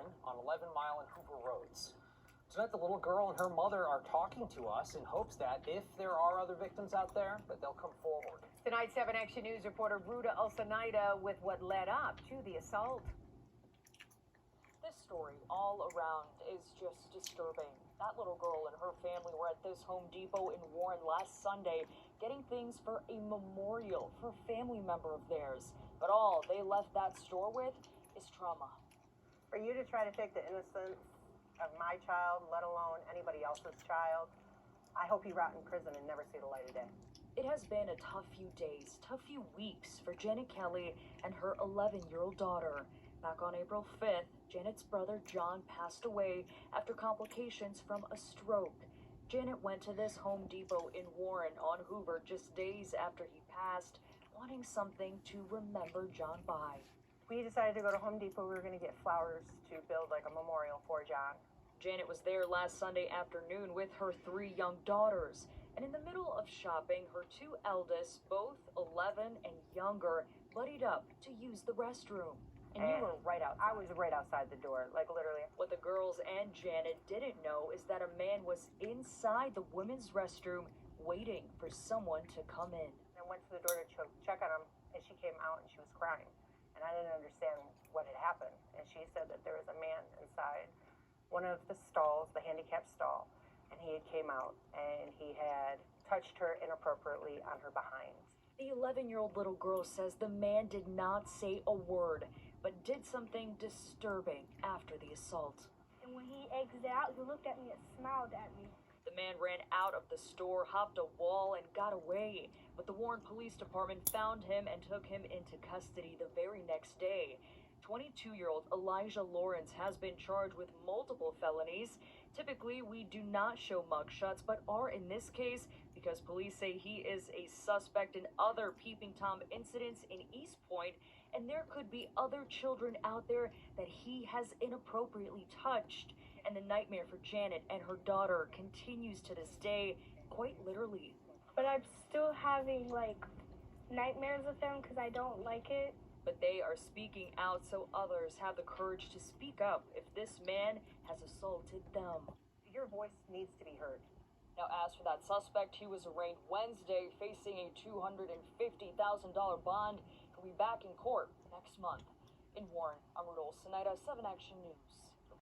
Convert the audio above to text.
Warren on 11 Mile and Hoover Roads. Tonight, the little girl and her mother are talking to us in hopes that if there are other victims out there, that they'll come forward. Tonight's 7 Action News reporter Ruta Ulsanaida with what led up to the assault. This story all around is just disturbing. That little girl and her family were at this Home Depot in Warren last Sunday getting things for a memorial for a family member of theirs. But all they left that store with is trauma. For you to try to take the innocence of my child, let alone anybody else's child, I hope you rot in prison and never see the light of day. It has been a tough few days, tough few weeks for Janet Kelly and her 11-year-old daughter. Back on April 5th, Janet's brother John passed away after complications from a stroke. Janet went to this Home Depot in Warren on Hoover just days after he passed, wanting something to remember John by. We decided to go to Home Depot. We were going to get flowers to build like a memorial for John. Janet was there last Sunday afternoon with her 3 young daughters. And in the middle of shopping, her 2 eldest, both 11 and younger, buddied up to use the restroom. And you were right out. I was right outside the door, like literally. What the girls and Janet didn't know is that a man was inside the women's restroom waiting for someone to come in. I went to the door to check on him, and she came out and she was crying. And I didn't understand what had happened. And she said that there was a man inside one of the stalls, the handicapped stall, and he had came out and he had touched her inappropriately on her behind. The 11-year-old little girl says the man did not say a word, but did something disturbing after the assault. And when he exited out, he looked at me and smiled at me. The man ran out of the store, hopped a wall, and got away. But the Warren Police Department found him and took him into custody the very next day. 22-year-old Elijah Lawrence has been charged with multiple felonies. Typically, we do not show mugshots, but are in this case because police say he is a suspect in other Peeping Tom incidents in East Point, and there could be other children out there that he has inappropriately touched. And the nightmare for Janet and her daughter continues to this day, quite literally. But I'm still having nightmares with him because I don't like it. But they are speaking out so others have the courage to speak up if this man has assaulted them. Your voice needs to be heard. Now, as for that suspect, he was arraigned Wednesday, facing a $250,000 bond. He'll be back in court next month. In Warren, I'm Ruta Ulsanaida, 7 Action News.